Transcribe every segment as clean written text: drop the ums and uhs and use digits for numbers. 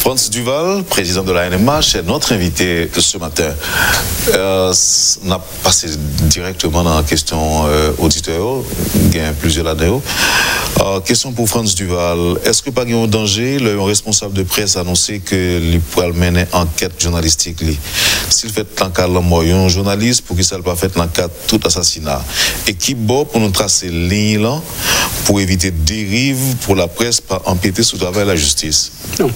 Frantz Duval, président de la NMH, est notre invité ce matin. On a passé directement dans la question auditeur, il y a plusieurs là-dedans. Question pour Frantz Duval. Est-ce que pas un danger, le responsable de presse a annoncé que il pourrait mener enquête journalistique s'il fait dans le cadre un journaliste pour qu'il ne pas fait dans le cadre de tout assassinat. Et qui bon pour nous tracer ligne là pour éviter dérive pour la presse pas empiéter sur le travail de la justice? Non,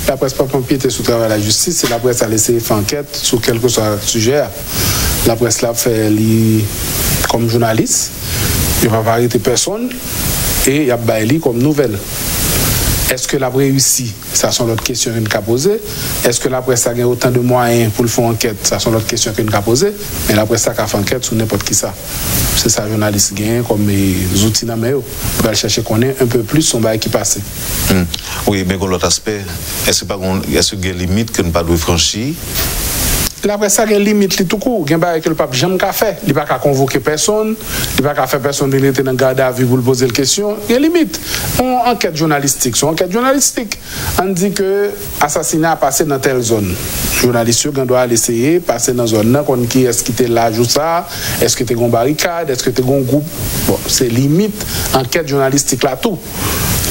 la presse pas empiéter sur le travail de la justice, c'est la presse a laissé faire enquête sur quel que soit le sujet. La presse l'a fait comme journaliste, il ne va pas arrêter personne et il y a baillé comme nouvelle. Est-ce que la réussi? Ça sont l'autre question qu'on a posée. Est-ce que la presse a gagné autant de moyens pour le faire enquête? Ça sont l'autre question qu'on a posée. Mais la presse a fait enquête sur n'importe qui ça. C'est ça, journaliste gagne comme les outils dans main. On va chercher qu'on ait un peu plus son bail qui passe. Oui, mais l'autre aspect, est-ce qu'il y a une limite que nous ne pas franchir? La presse a une limite tout court. Il y a que le pape jamais qu'à faire. Il n'y a pas qu'à convoquer personne. Il n'y a pas qu'à faire personne de rester dans le garde à vue pour poser la question. Il y a une limite. Une enquête journalistique. Sur enquête journalistique, on dit que l'assassinat a passé dans telle zone. Journaliste, on doit essayer de passer dans une zone. Qui est-ce qui était là, joue ça? Est-ce que tu es une barricade? Est-ce que tu es un groupe? Bon, c'est limite enquête journalistique là tout.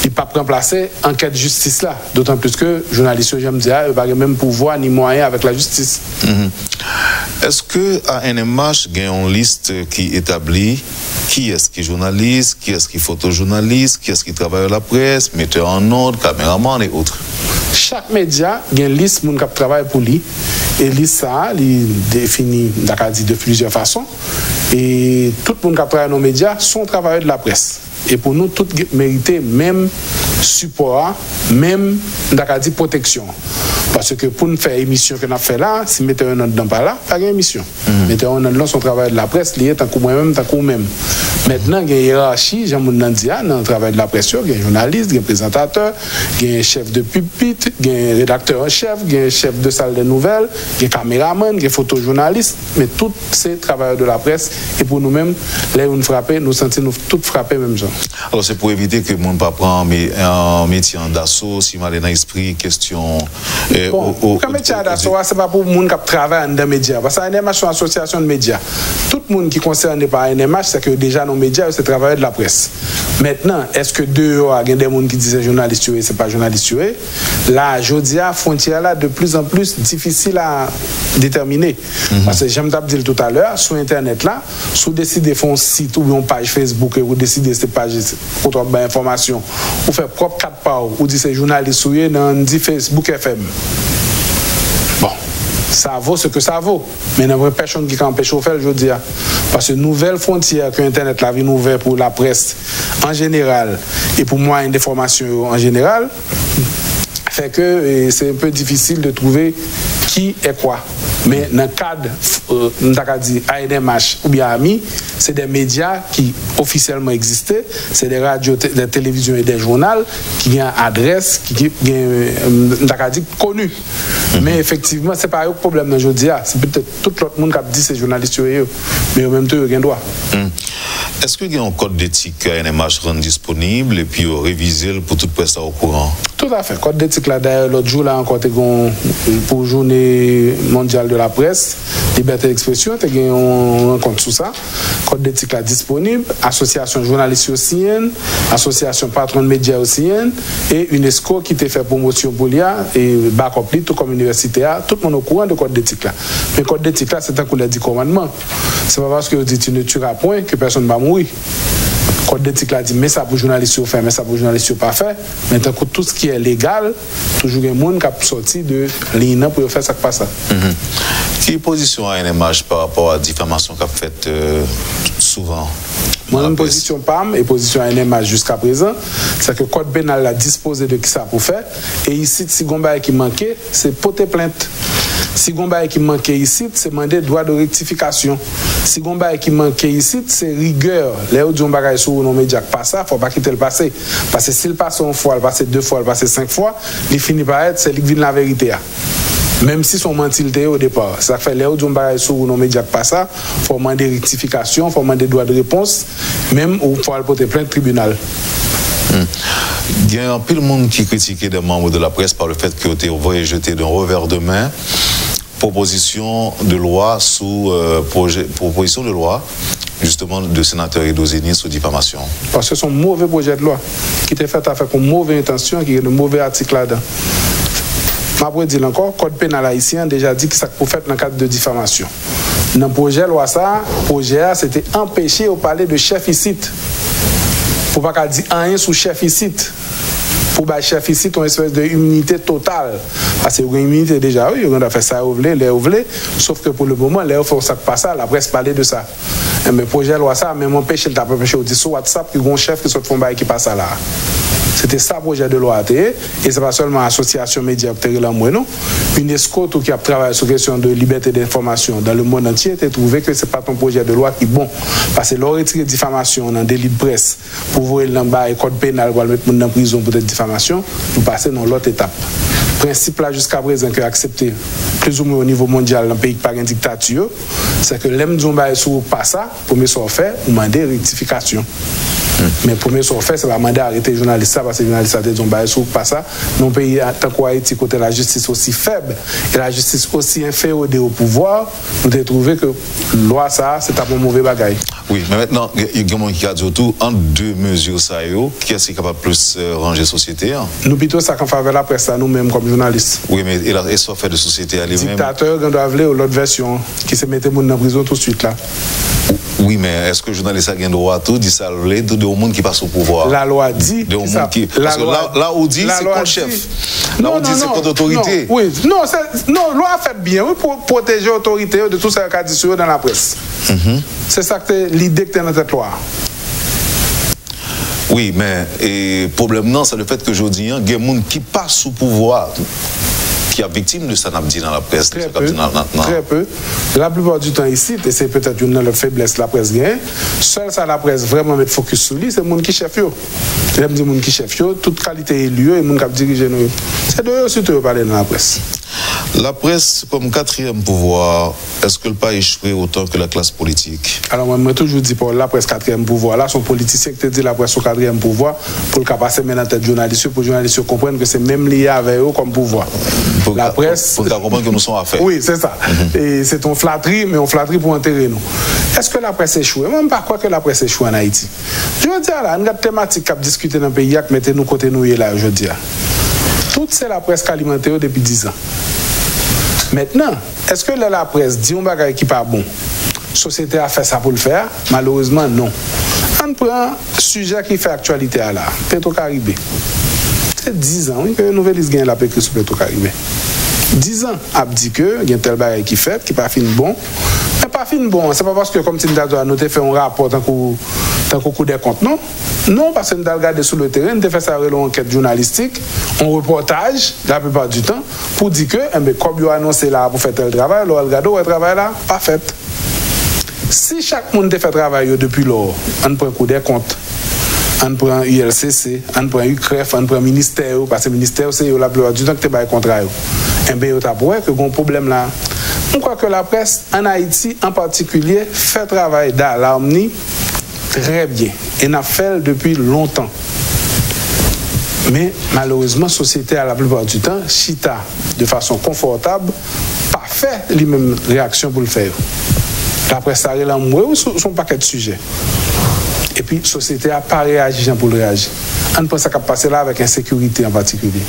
Il ne peut pas remplacer enquête justice là. D'autant plus que journalistes, j'aime dire, ils n'ont pas même pouvoir ni moyen avec la justice. Est-ce que à NMH, il y a une liste qui établit qui est-ce qui est journaliste, qui est-ce qui est photojournaliste, qui est-ce qui travaille à la presse, metteur en ordre, caméraman et autres? Chaque média a une liste qui travaille pour lui. Et liste ça, il définit de plusieurs façons. Et tout le monde qui travaille dans les médias sont travailleurs de la presse. Et pour nous, tout mériter même support, même protection. Parce que pour nous faire émission que nous avons fait là, si mettez un autre dans pas là, pas d'émission. Mettez un autre dans son travail de la presse, lié tant que moi-même, tant que même. Maintenant, il y a une hiérarchie, j'ai mon dit, dans le travail de la presse, il y a un journaliste, il y a un présentateur, il y a un chef de pupitre, il y a un rédacteur en chef, il y a un chef de salle de nouvelles, il y a un caméraman, il y a un photojournaliste, mais tous ces travailleurs de la presse, et pour nous-mêmes, là où nous frappons, nous sentons nous tous frapper même genre. Alors c'est pour éviter que le monde ne prenne un métier d'assaut, si mal dans l'esprit, question. Bon, le métier d'assaut, ce n'est pas pour le monde qui travaille dans les médias. Parce que NMH, c'est une association de médias. Tout le monde qui est concerné par NMH, c'est que déjà dans les médias, c'est travailler de la presse. Maintenant, est-ce que dehors, il y a des gens qui disent journaliste tué, c'est pas journaliste tué? Là, je dis, la frontière là, de plus en plus difficile à déterminer. Parce que j'aime dire tout à l'heure, sur Internet là, si vous décidez de faire un site ou une page Facebook et vous décidez de cette page pour trouver information, vous faites propre 4 pas, ou dites c'est journaliste tué dans Facebook FM. Bon, ça vaut ce que ça vaut. Mais il n'y a pas personne qui empêche de faire, je veux dire. Parce que nouvelle frontière que Internet l'a ouverte pour la presse en général et pour moi une déformation en général, fait que c'est un peu difficile de trouver qui est quoi. Mais dans le cadre, ANMH ou bien AMI, c'est des médias qui officiellement existaient, c'est des radios, des télévisions et des journaux qui ont une adresse, qui ont connu. Mais effectivement, ce n'est pas un problème aujourd'hui. C'est peut-être tout le monde qui a dit ces journalistes, mais en même temps, il y a un droit. Est-ce qu'il y a un code d'éthique que ANMH rend disponible et puis réviser pour toute presse au courant? Tout à fait. Code d'éthique, là, d'ailleurs, l'autre jour, là, encore, pour Journée mondiale de la presse, liberté d'expression, tu as un rencontre sur ça. Code d'éthique, là, disponible. Association journaliste aussi, association patron de médias aussi, et UNESCO qui t'a fait promotion pour l'IA, et Bacopli, tout comme université, tout le monde au courant de code d'éthique, là. Mais code d'éthique, là, c'est un coup de 10 commandements. C'est pas parce que dit tu ne tueras point que personne ne va mourir. Code d'éthique là dit mais ça pour journaliste faire, mais ça pour journaliste pas faire. Maintenant tout ce qui est légal, toujours un monde qui a sorti de ligne pour faire ça qui passe. Quelle position a NMH par rapport à la diffamation qu'a faite souvent? Mon position PAM et position NMH jusqu'à présent, c'est que le code pénal a disposé de qui ça pour faire. Et ici, si Gomba qui manquait, c'est porter plainte. Si Gomba qui manquait ici, c'est demander droit de rectification. Si Gomba qui manquait ici, c'est rigueur. Les autres gens sur nos médias qui passent ça, il ne faut pas quitter le passé. Parce que s'il passe une fois, il passe 2 fois, il passe 5 fois, il finit par être, c'est lui qui vient la vérité. Même si son mentilité au départ. Ça fait les autres gens sur nos médias qui passent ça, il faut demander rectification, il faut demander droit de réponse, même ou il faut aller porter plainte au tribunal. Il y a un peu de monde qui critiquait des membres de la presse par le fait qu'ils ont été jetés d'un revers de main proposition de loi sous proposition de loi justement de sénateur Edozeni sous diffamation. Parce que c'est un mauvais projet de loi qui était fait avec une mauvaise intention, qui est un mauvais article là-dedans. Je dire encore, le code pénal haïtien déjà dit que ça peut faire dans le cadre de diffamation. Dans le projet de loi, c'était empêcher au palais de chef ici. Pour pas dire rien sous chef ici. Pour le chef ici, une espèce d'immunité totale. Parce que une immunité déjà, oui, on a fait ça, sauf que pour le moment, il faut que ça passe, la presse parlait de ça. Mais le projet de loi, ça, même empêché, il t'a empêché sur WhatsApp, qu'il y a un chef qui se fait qui passe là. C'était ça le projet de loi. Et ce n'est pas seulement l'association média qui est là, non. UNESCO, tout qui a travaillé sur la question de liberté d'information dans le monde entier, a trouvé que ce n'est pas ton projet de loi qui est bon. Parce que leur retirer diffamation dans délit de presse pour voir le code pénal pour le mettre en prison pour cette diffamation, nous passons dans l'autre étape. Le principe là jusqu'à présent qui est accepté plus ou moins au niveau mondial dans un pays qui n'a pas de dictature, c'est que l'homme ne sur pas ça, pour me faire, ou demander rectification. Mais pour me faire, c'est pas demander arrêter les journalistes parce que les journalistes ont dit sur pas ça. Dans un pays tant qu'Haïti, côté la justice aussi faible et la justice aussi inféodée au pouvoir, nous avons trouvé que la loi ça, c'est un mauvais bagaille. Oui, mais maintenant, il y a quelqu'un qui a dit autour, en deux mesures, ça qui est capable de plus ranger la société? Nous, plutôt, ça qu'on fait avec la presse, nous-mêmes, comme journalistes. Oui, mais et ça fait de société à lui-même. Dictateur, on doit aller l'autre version, qui se mettait dans la prison tout de suite là. Oui, mais est-ce que le journaliste a le droit tout dit ça, de au monde qui passe au pouvoir? La loi dit. De au monde qui. Parce que là où dit, c'est contre chef. Là où dit, c'est contre autorité. Oui, non, loi fait bien, oui, pour protéger l'autorité de tout ce qu'a dit sur dans la presse. C'est ça que l'idée que tu as dans cette loi. Oui, mais le problème, non, c'est le fait que je dis, il y a des gens qui passent sous pouvoir, qui est victime de ça, dit dans la presse. Très peu. La plupart du temps ici, et c'est peut-être une de leurs faiblesses la presse gagne, seul ça la presse vraiment mettre focus sur lui, c'est le monde qui chef. J'aime dire le monde qui chef, toute qualité est lieu et le monde qui dirige nous. C'est de eux surtout de parler dans la presse. La presse, comme quatrième pouvoir, est-ce qu'elle peut échouer autant que la classe politique? Alors, moi, je toujours dis pour la presse quatrième pouvoir. Là, son politicien qui te dit la presse au quatrième pouvoir, pour le passer maintenant tête journaliste, pour les journalistes comprennent que c'est même lié avec eux comme pouvoir. Pour la presse. Pour comprendre que nous sommes affaires. Oui, c'est ça. Et c'est une flatterie, mais on flatterie pour enterrer nous. Est-ce que la presse échoue? Même pas quoi que la presse échoue en Haïti. Je veux dire, là, une thématique qui a discuté dans le pays, qui mettez nous côté nous là, je veux dire. Tout c'est la presse qui alimente depuis 10 ans. Maintenant, est-ce que la presse dit un bagage qui n'est pas bon? La société a fait ça pour le faire? Malheureusement, non. On prend un sujet qui fait actualité à la Petro-Caribé. C'est 10 ans que Nouvelle gagne la pécure sur Petro-Caribé. 10 ans, a dit que il y a tel bagage qui fait, qui n'est pas fin bon. Mais pas fin bon, c'est pas parce que comme Tindado a noté fait un rapport tant qu'au coup des comptes, non. Non, parce que nous avons regardé sur le terrain, nous avons fait ça une enquête journalistique, un reportage, la plupart du temps, pour dire que, comme ils ont annoncé là pour faire tel travail, le regardez, le travail là, pas fait. Si chaque monde a fait travail depuis lors, on prend un coup des comptes, on prend ULCC, on prend UCREF, on prend le ministère, parce que le ministère, c'est la plupart du temps que tu as un contrat. Et bien, tu as que un problème là. Je crois que la presse en Haïti, en particulier, fait travail dans l'harmonie très bien. Et n'a fait depuis longtemps. Mais malheureusement, la société, à la plupart du temps, chita de façon confortable, pas fait les mêmes réactions pour le faire. La presse a réellement son paquet de sujets. Et puis, la société n'a pas réagi pour le réagir. On pense qu'à passer là avec insécurité en particulier.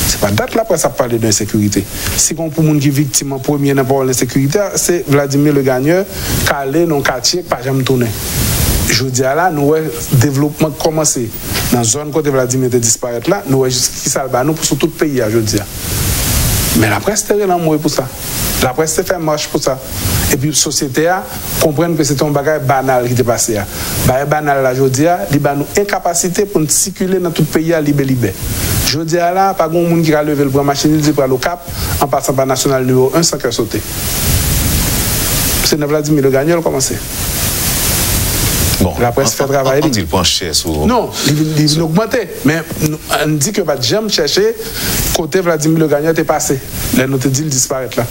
Ce n'est pas date la presse a parlé d'insécurité. Si on pour les gens qui sont victimes en premier dans l'insécurité, c'est Vladimir le gagneur qui allait dans le quartier, pas jamais tourné. Je dis là, nous avons développement commencé dans la zone côté Vladimir de disparaître là, nous avons jusqu'à ça, nous pour tout le pays, je dis. Mais la presse est vraiment pour ça. La presse fait marche pour ça. Et puis la société a comprendre que c'est un bagage banal qui est passé. Bagage banal là, je dis, il a une incapacité pour circuler dans tout le pays à libé. Je dis là, pas de monde qui a levé le bras machine, il dit pour le Cap, en passant par national numéro 1 sans qu'elle saute. C'est Vladimir le gagneur qui a commencé. Bon, la presse fait travailler. Il prend cher sur... Non, il augmente. Mais on dit que j'aime chercher côté Vladimir le gagneur est passé. Les notes dit il disparaît là.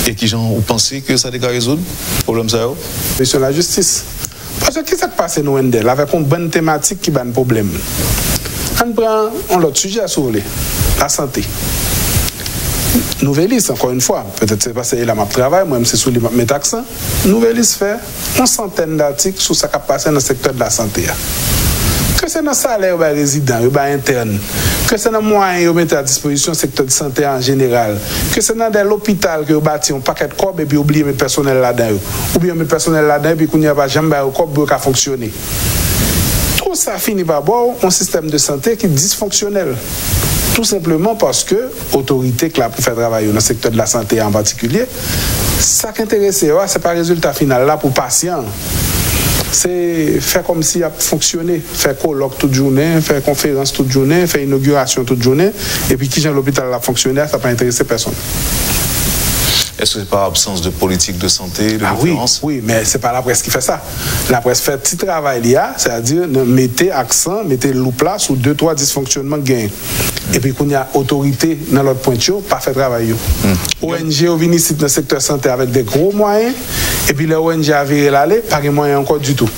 Et qui gens vous pensez que ça a résoudre le problème ça? Mais sur la justice. Parce que qu'est-ce qui passe nous Wendel avec une bonne thématique qui a un problème. On prend l'autre sujet à soulever, la santé. Nouvelle liste, encore une fois, peut-être c'est parce que là, je travaille, moi-même c'est sous mes accents. Nouvelle liste fait une centaine d'articles sur ce qui passe dans le secteur de la santé. Que c'est dans le salaire résident, interne, que c'est dans le moyen de mettre à disposition le secteur de santé en général, que c'est dans l'hôpital que vous bâtissez un paquet de corps et puis oubliez mes personnels là-dedans, ou bien mes personnels là-dedans et puis qu'on n'y a pas jamais un corps qui a fonctionné. Tout ça finit par avoir un système de santé qui est dysfonctionnel. Tout simplement parce que l'autorité qui a pour faire travailler dans le secteur de la santé en particulier, ça qui intéresse, ce n'est pas le résultat final là pour le patient. C'est faire comme s'il a fonctionné, faire colloque toute journée, faire conférence toute journée, faire inauguration toute journée, et puis qui j'ai l'hôpital a fonctionné, ça n'a pas intéressé personne. Est-ce que c'est par absence de politique de santé, de référence? Oui, mais c'est pas la presse qui fait ça. La presse fait petit travail là, c'est-à-dire mettez accent, mettez loup là sur 2-3 dysfonctionnements gain. Et puis qu'on y a autorité dans l'autre point, pas fait travail. ONG au venu ici dans le secteur santé avec des gros moyens, et puis les ONG a viré l'aller, pas de moyens encore du tout.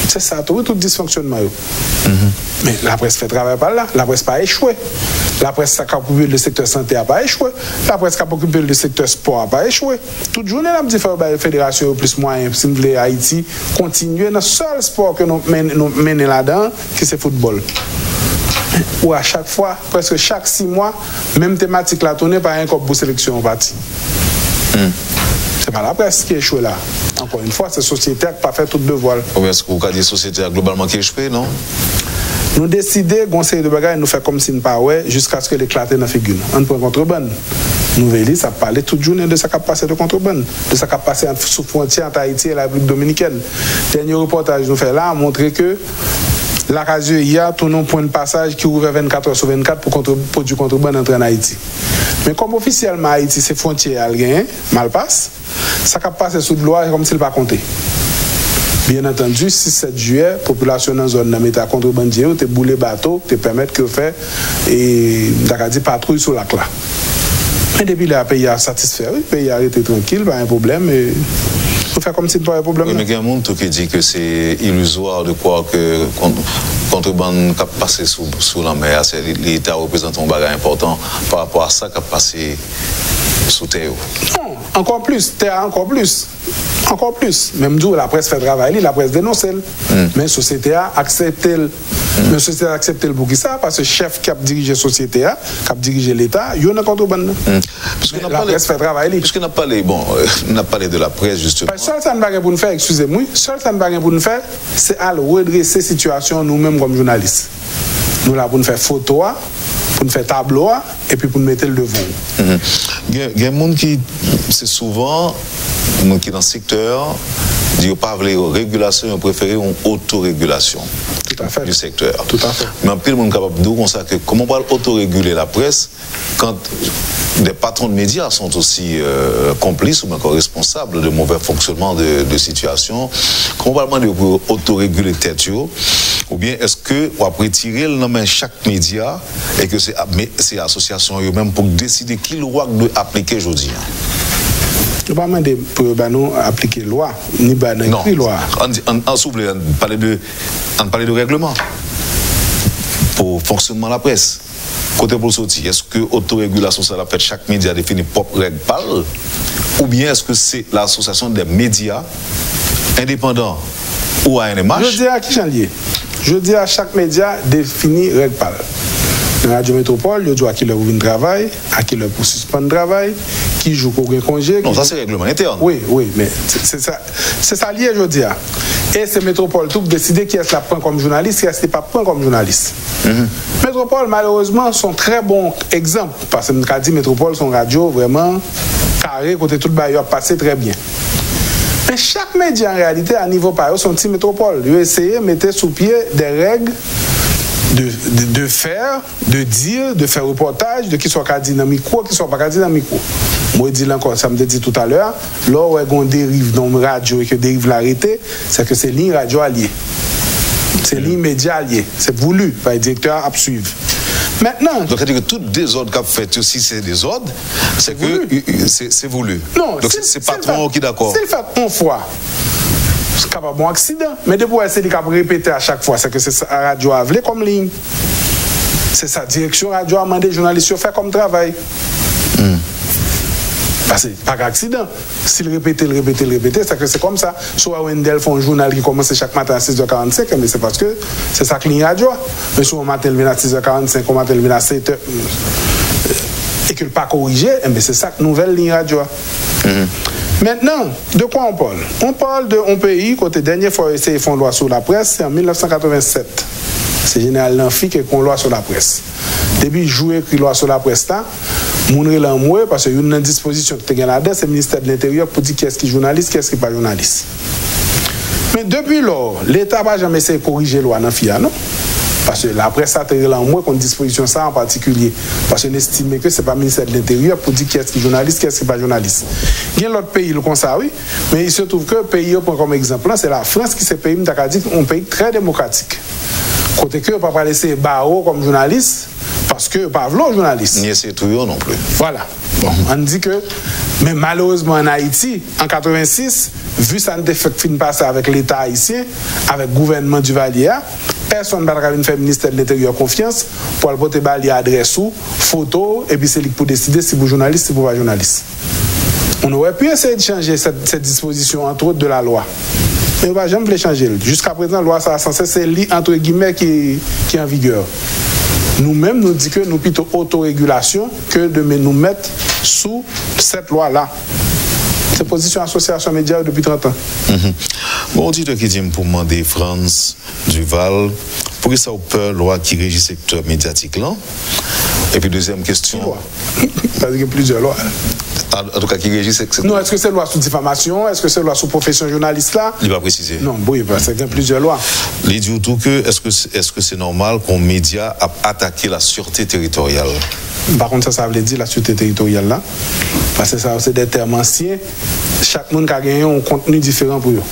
C'est ça, tout dysfonctionnement. Mais la presse fait travail par là, la presse n'a pas échoué. La presse qui a occupé le secteur santé n'a pas échoué. La presse qui a occupé le secteur sport n'a pas échoué. Toute journée, on a dit que la fédération plus moyen, si vous voulez, Haïti, continuer dans le seul sport que nous menons là-dedans, qui c'est le football. Ou à chaque fois, presque chaque 6 mois, même thématique la tournée par un corps pour sélection en partie. C'est pas la presse qui échoue là. Encore une fois, c'est la société qui n'a pas fait tout devoir. Est-ce que vous avez dit société globalement qui échoue, non? Nous décidons, conseil de bagaille, nous faire comme si nous ne pas jusqu'à ce que l'éclater dans la figure. On prend contrebande. Nouvelle, ça parlait toute journée de ce qui a passé de contrebande, de ce qui a passé sous frontière entre Haïti et la République dominicaine. Dernier reportage nous fait là, montrer que la radio hier tourne un point de passage qui ouvre 24 heures sur 24 pour du contrebande entrer en Haïti. Mais comme officiellement Haïti, c'est frontière algéen, mal passe, ça qui a passé sous de loi comme s'il pas compté. Bien entendu, 6-7 juillet, population dans la zone de méta contrebandier, te boule bateau, te permettre que faire et d'accorder patrouille sur la cla. Mais depuis là, le pays a satisfait, le pays a arrêté tranquille, pas un problème. Et faut faire comme si pas un problème. Oui, mais il y a un monde qui dit que c'est illusoire de croire que contrebande qui a passé sous la mer, l'État représente un bagage important par rapport à ça qui a passé sous terre. Non, encore plus, terre encore plus. Encore plus. Même d'où la presse fait travailler, la presse dénonce. Mais la société a accepté. La société a accepté le pour ça, parce que le chef qui a dirigé la société, qui a dirigé l'État, il y a une contrebande. La presse fait travailler. Puisqu'on a parlé, on a parlé de la presse justement. Seul ça ne va pas pour nous faire, excusez-moi, seul ça ne va pas pour nous faire, c'est à redresser la situation nous-mêmes comme journalistes. Nous là pour nous faire photo, pour nous faire tableau, et puis pour nous mettre le devant. Il y a des gens qui, c'est souvent, qui dans le secteur, disent pas de régulation, ils préfèrent une autorégulation du secteur. Tout à fait. Mais en plus, le monde est capable de dire que comment on va autoréguler la presse quand des patrons de médias sont aussi complices ou encore responsables de mauvais fonctionnement de situation. Comment on va demander pour autoréguler tête ou bien est-ce que on va retirer le nom de chaque média et que c'est l'association eux-mêmes pour décider qui loi doit appliquer aujourd'hui? Je ne vais pas demander pour nous appliquer loi, ni écrire loi. En souple, on parle de règlement pour fonctionnement de la presse. Côté pour sortir, est-ce que l'autorégulation, ça l'a fait chaque média définir propre règle parle, ou bien est-ce que c'est l'association des médias indépendants ou ANMH? Je dis à qui j'en lié. Je dis à chaque média définir règle parle. Dans la Radio Métropole, je dis à qui leur ouvre un travail, à qui leur pour suspendre le travail, qui joue pour un congé. Non, ça c'est règlement interne. Oui, mais c'est ça lié, je dis. Et c'est Métropole tout décider qui est-ce la prend comme journaliste, qui est-ce qui pas prend comme journaliste. Métropole, malheureusement, sont très bons exemples. Parce que je dis Métropole, son radio vraiment carré, côté tout le bail, a passé très bien. Mais chaque média, en réalité, à niveau par son petit Métropole, ils ont essayé de mettre sous pied des règles de faire, de dire, de faire reportage, de qui soit qu'à dynamique ou qui soit pas qu'à dynamique. Moi, je dis encore, ça me dit tout à l'heure, là où on dérive dans la radio et que dérive l'arrêté, c'est que c'est ligne radio alliée. C'est ligne média alliée. C'est voulu par le directeur à suivre. Maintenant. Donc, c'est-à-dire que tout désordre qu'a fait aussi, c'est désordre, c'est que c'est voulu. Non, donc, c'est patron qui est d'accord. C'est le fait une fois. C'est capable d'un accident. Mais depuis c'est de répéter à chaque fois, c'est que c'est la radio a voulu comme ligne. C'est sa direction radio a demandé aux journalistes de faire comme travail. Parce que pas d'accident. S'il répète, c'est que c'est comme ça. Soit Wendell font un journal qui commence chaque matin à 6h45, mais c'est parce que c'est ça que ligne radio. Mais soit on matin il vient à 6h45, on matin il vient à 7h. Et qu'il pas corrigé, c'est ça que nouvelle ligne radio. Maintenant, de quoi on parle? On parle d'un pays, côté dernière fois, ils font loi sur la presse, c'est en 1987. C'est général Lanfi qui a une loi sur la presse. Depuis jouer écrit loi sur la presse là, mounre l'amoué parce qu'il y a une disposition qui est là-dedans, c'est le ministère de l'Intérieur pour dire qui est-ce qui est journaliste, qui est-ce qui n'est pas journaliste. Mais depuis lors, l'État n'a pas jamais essayé de corriger la loi dans FIA, non? Parce que la presse a tiré l'amoué contre disposition ça en particulier. Parce qu'on estime que ce n'est pas le ministère de l'Intérieur pour dire qui est-ce qui est journaliste, qui est-ce qui n'est pas journaliste. Il y a l'autre pays comme ça, oui, mais il se trouve que le pays, comme exemple, c'est la France qui est un pays très démocratique. Côté que pas laisser barreau comme journaliste parce que pas vouloir journaliste. Ni c'est tout non plus. Voilà. Bon, on dit que mais malheureusement en Haïti en 86, vu ça ne fait fin passer avec l'État haïtien, avec le gouvernement du Valier, personne ne va faire le ministère de l'Intérieur confiance pour le porter Valier adresse ou photo et puis c'est lui pour décider si vous journaliste, si vous pas journaliste. On aurait pu essayer de changer cette disposition entre autres de la loi. Mais on va jamais le changer. Jusqu'à présent, la loi ça censé c'est entre guillemets qui est en vigueur. Nous-mêmes, nous disons que nous plutôt autorégulation que de nous mettre sous cette loi-là. C'est position association média depuis 30 ans. Bon, auditeur qui dit pour demander France Duval, pour que ça ait peur loi qui régit le secteur médiatique là. Et puis deuxième question. Ça veut dire plusieurs lois. En tout cas, qui régit cette... Non, est-ce que c'est loi sous diffamation? Est-ce que c'est loi sous profession journaliste là? Il va préciser. Non, oui, parce qu'il y a plusieurs lois. Il dit tout que est-ce que c'est normal qu'un média a attaqué la sûreté territoriale? Par contre, ça veut dire la sûreté territoriale là. Parce que ça, c'est des termes anciens. Chaque monde a gagné un contenu différent pour eux.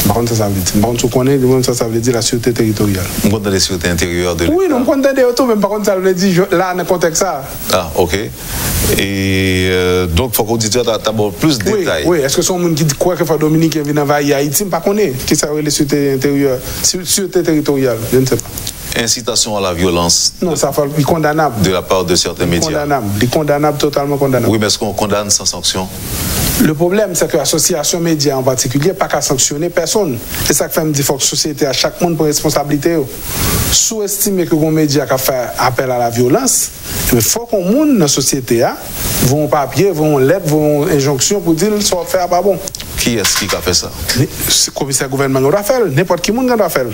Par contre, ça veut dire. Par contre, tu connais, ça veut dire la sûreté territoriale. On compte dans la sûreté intérieure de l'État. Oui, on compte dans les autos, mais par contre, ça veut dire là, dans le contexte ça. Ah, ok. Et donc, il faut qu'on dise d'abord plus de détails. Oui, est-ce que c'est un monde qui croit que Dominique vient envahir Haïti? Je ne sais pas qui ça veut la sûreté intérieure, sûreté territoriale, je ne sais pas. Incitation à la violence. Non, ça est condamnable. De la part de certains médias. Condamnable, totalement condamnable. Oui, mais est-ce qu'on condamne sans sanction? Le problème, c'est que l'association média en particulier n'a pas qu'à sanctionner personne. C'est ça que fait me dire qu'il faut que la société, à chaque monde, pour responsabilité. Sous-estimer que les médias qui fait appel à la violence, il faut qu'on monde dans la société vont papier, vont lettre, vont injonction pour dire que ça va faire pas bon. Qui est-ce qui a fait ça? Le commissaire gouvernement doit faire, n'importe qui monde doit faire.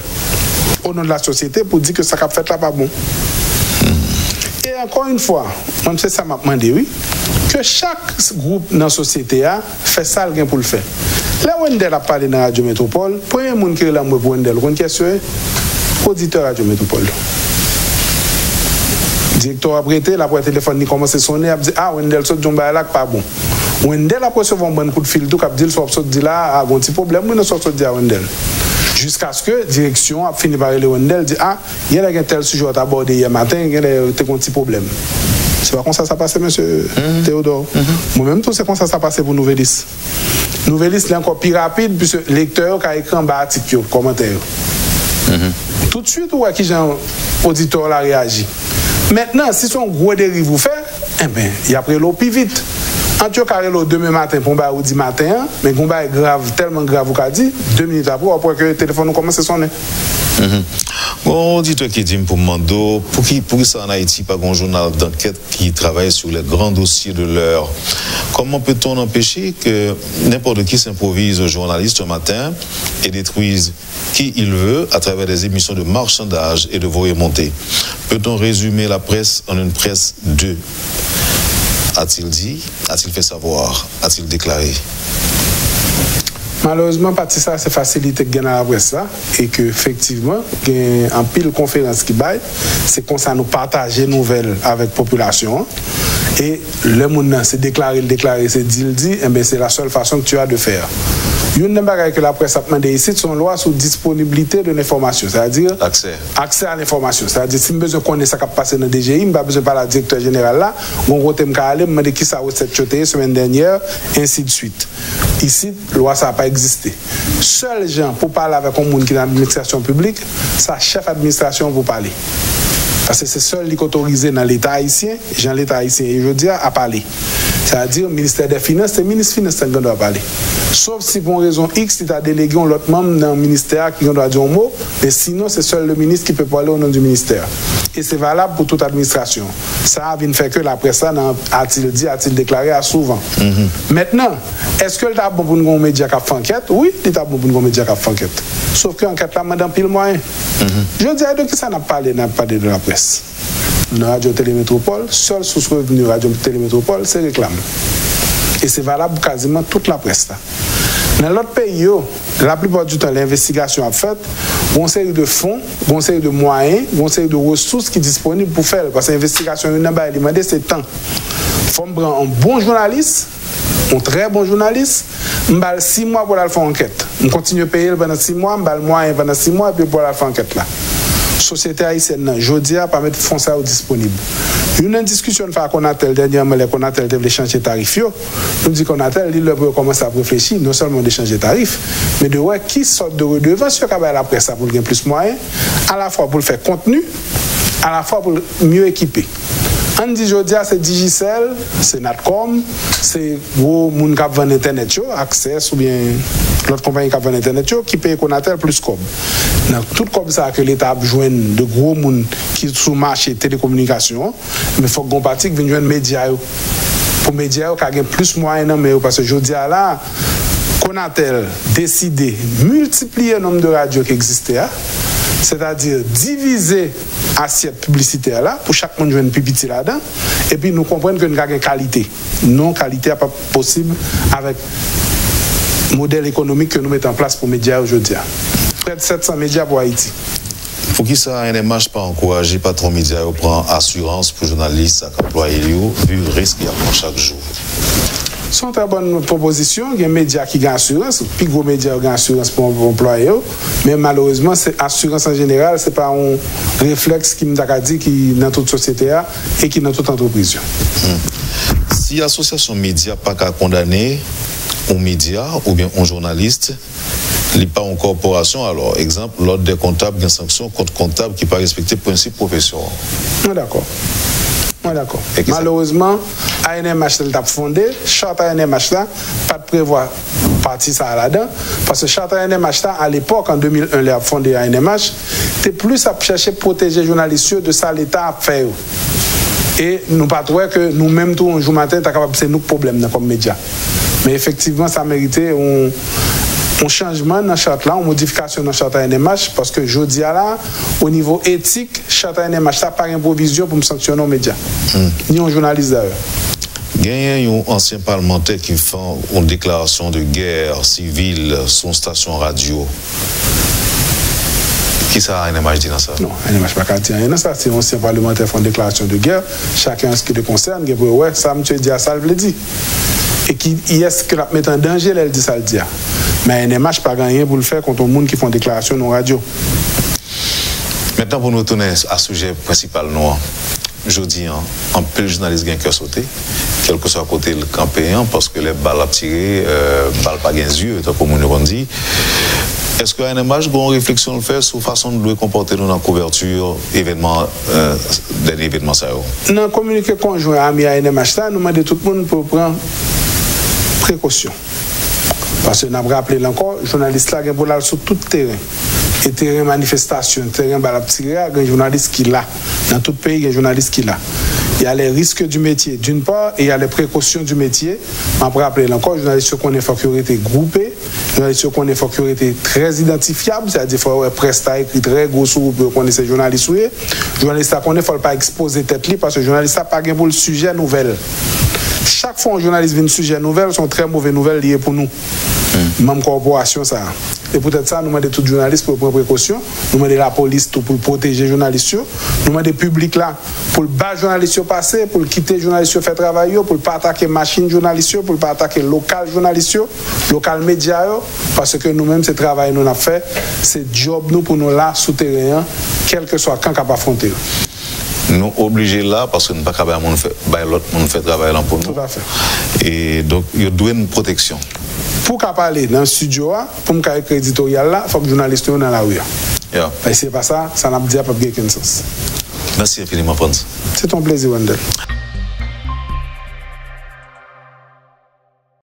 Au nom de la société pour dire que ça a fait là pas bon. Et encore une fois, même si ça m'a demandé, oui, que chaque groupe dans la société fait ça pour le faire. Là, Wendell a parlé dans Radio Métropole, pour un monde qui est là pour Wendell, on question auditeur Radio Métropole. Le directeur a prêté, la téléphone il commence à sonner, a dit ah Wendell saute Jomba là pas bon. Wendell a recevoir un bon coup de fil tout cap dit soit dit là a un petit problème, on ne sort dire à Wendell. Jusqu'à ce que la direction a fini par le Wendell dit ah il y a un tel sujet à aborder hier matin, il y a un petit problème. C'est pas comme ça passe, monsieur Théodore. Moi-même, tout c'est comme ça passe pour Nouvelis. Nouvelis, c'est encore plus rapide, puisque le lecteur qui a écrit en bas article, commentaire. Tout de suite, où est-ce que j'ai un auditeur là réagi? Maintenant, si son gros dérive vous fait, eh bien, il a pris l'eau plus vite. En tout cas, demain matin, pour un dit matin, mais un est grave, tellement grave, vous dit, 2 minutes après que le téléphone commence à sonner. Bon, dis-toi qui dit pour Mando, pour qui ça en Haïti, pas un journal d'enquête qui travaille sur les grands dossiers de l'heure. Comment peut-on empêcher que n'importe qui s'improvise journaliste un matin et détruise qui il veut à travers des émissions de marchandage et de voies montées? Peut-on résumer la presse en une presse 2? A-t-il dit? A-t-il fait savoir? A-t-il déclaré? Malheureusement, partie ça, c'est facilité de gagner la presse là, et que effectivement, il y a un pile conférence qui baille, c'est comme ça nous partager nouvelles avec la population. Et le monde, c'est déclarer, c'est dit, et bien c'est la seule façon que tu as de faire. Une des bagages que la presse a demandé ici, c'est une loi sur disponibilité de l'information, c'est-à-dire accès à l'information. C'est-à-dire, si je besoin de connaître ce qui a passé dans le DGI, je n'ai pas besoin de parler à la directeur général là, mon côté, je vais aller, demander qui ça a été la semaine dernière, ainsi de suite. Ici, la loi, ça n'a pas existé. Seuls gens pour parler avec un monde qui est dans l'administration publique, c'est chef d'administration pour parler. Parce que c'est seul qui est autorisé dans l'État haïtien, Jean l'État haïtien, et je dis à parler. C'est-à-dire, le ministère des Finances, c'est le ministre des Finances qui doit parler. Sauf si pour une raison X, il a délégué un autre membre dans le ministère qui doit dire un mot, mais sinon, c'est seul le ministre qui peut parler au nom du ministère. Et c'est valable pour toute administration. Ça vient faire que la presse, a-t-il dit, a-t-il déclaré souvent. Maintenant, est-ce que l'État bon pour nous média qui a fait enquête? Oui, l'État bon pour nous média qui a fait enquête. Sauf que l'enquête là, madame pile moyen. Je dis de qui ça n'a pas parlé de la presse. Dans Radio Télémétropole, seul source revenu Radio Télémétropole, c'est réclame. Et c'est valable pour quasiment toute la presse. Dans l'autre pays, la plupart du temps, l'investigation a fait, une série de fonds, une série de moyens, une série de ressources qui sont disponibles pour faire. Parce que l'investigation, c'est temps. Il faut prendre un bon journaliste, un très bon journaliste, je vais 6 mois pour aller faire enquête. Je continue à payer pendant 6 mois, je vais le moyen pendant 6 mois, et puis pour aller faire enquête là. Société haïtienne, je dis à pas mettre fonds ça disponible. Une discussion fait qu'on a tel dernièrement, qu'on a tel de changer tarif, nous dit qu'on a tel, il peut commencer à réfléchir non seulement de changer tarif, mais de voir qui sort de redevance sur la presse pour gagner plus moyens, à la fois pour le faire contenu, à la fois pour mieux équiper. On dit aujourd'hui, c'est Digicel, c'est Natcom, c'est gros moun qui vend Internet, Access ou bien l'autre compagnie qui vend Internet, qui paye Conatel plus comme. Dans tout comme ça que l'État a besoin de gros moun qui sont sur le marché télécommunication, mais il faut qu'on partie qui vienne joindre médias. Pour les médias, qui ont plus moyens, parce que aujourd'hui, là, Conatel décide de multiplier le nombre de radios qui existaient. C'est-à-dire diviser l'assiette publicitaire là, pour chaque monde jouer une pipiti là-dedans, et puis nous comprenons que nous avons une qualité. Non, qualité n'est pas possible avec le modèle économique que nous mettons en place pour les médias aujourd'hui. Près de 700 médias pour Haïti. Pour qui ça, NMH pas encouragé, patron média, prend assurance pour journalistes, employés, vu le risque qu'il y a chaque jour. C'est une très bonne proposition. Il y a des médias qui gagnent assurance, puis gros médias qui gagnent assurance pour employer. Mais malheureusement, l'assurance en général, ce n'est pas un réflexe qui m'a dit qui dans toute société et qui dans toute entreprise. Si l'association média pas qu'à condamner un média ou bien un journaliste, il n'y a pas en corporation, alors, exemple, l'ordre des comptables, il y a une sanction contre comptable qui n'a pas respecté le principe professionnel. D'accord. D'accord. Malheureusement, ANMH l'a fondé, charte ANMH là, pas de prévoir partie ça là-dedans, parce que charte ANMH là, à l'époque, en 2001, l'a fondé ANMH, c'était plus à chercher à protéger les journalistes de ça l'État a fait. Et nous pas trouver que nous-mêmes, tout un jour matin, c'est capable de nous problème comme média. Mais effectivement, ça méritait un changement dans la charte là, une modification dans la charte ANMH, parce que je dis là, au niveau éthique, la charte ANMH n'a pas une provision pour me sanctionner aux médias, ni aux journalistes d'ailleurs. Il y a un ancien parlementaire qui fait une déclaration de guerre civile sur une station radio. Qui ça ANMH dit dans ça? Non, ANMH pas dit rien dans ça. C'est un ancien parlementaire qui fait une déclaration de guerre. Chacun ce qui le concerne, il dit ouais, ça me dit à ça, le dit. Et qui est-ce que la met en danger, elle dit ça le dit. Mais ANMH pas rien pour le faire contre les gens qui font une déclaration non radio. Maintenant, pour nous tourner à sujet principal noir. Je dis, un peu de journaliste qui a sauté, quel que soit à côté le campéen, parce que les balles à tirer, balles pas gain yeux, comme on dit. Est-ce qu'un ANMH a une réflexion de faire sur la façon de comporter dans la couverture événement, d'un événement sérieux? Dans le communiqué conjoint ami ANMH, nous demandons tout le monde pour prendre précaution. Parce que nous avons rappelé encore, les journalistes là sont là sur tout terrain. Et terrain manifestation, terrain balaptiré, il y a des journalistes qui là. Dans tout pays, il y a des journalistes qui là. Il y a les risques du métier d'une part et il y a les précautions du métier. On peut rappeler encore, les journalistes qu'on faut qu'ils aient été groupés, les journalistes qu'on faut qu'ils aient été très identifiables, c'est-à-dire qu'il faut avoir presta écrit très gros sur pour connaître ces journalistes. Les journalistes qu'on ne faut pas exposer tête libre parce que les journalistes n'ont pas gagné pour le sujet nouvelle. Chaque fois un journaliste vient de sujet nouvelle, sont très mauvaises nouvelles liées pour nous. Même corporation, ça. et peut-être ça, nous demandons tous les journalistes pour prendre précaution, nous demandons la police pour protéger les journalistes, nous demandons le public là pour le bas journalistes passer, pour quitter les journalistes faire travail, pour ne pas attaquer machine journalistes, pour ne pas attaquer local journalistes, local médias, parce que nous-mêmes, ce travail nous a fait, c'est job nous pour nous là, souterrain, quel que soit quand qu'on va affronter. Nous obligés là parce que nous ne pouvons pas l'autre monde fait travail là pour nous. Tout à fait. Et donc, il doit une protection. Pour qu'on parle dans le studio, pour me faire éditorial là, il faut que les journalistes soient dans la rue. Yeah. Et c'est pas ça, ça n'a pas de sens. Merci infiniment, Franz. C'est ton plaisir, Wendell.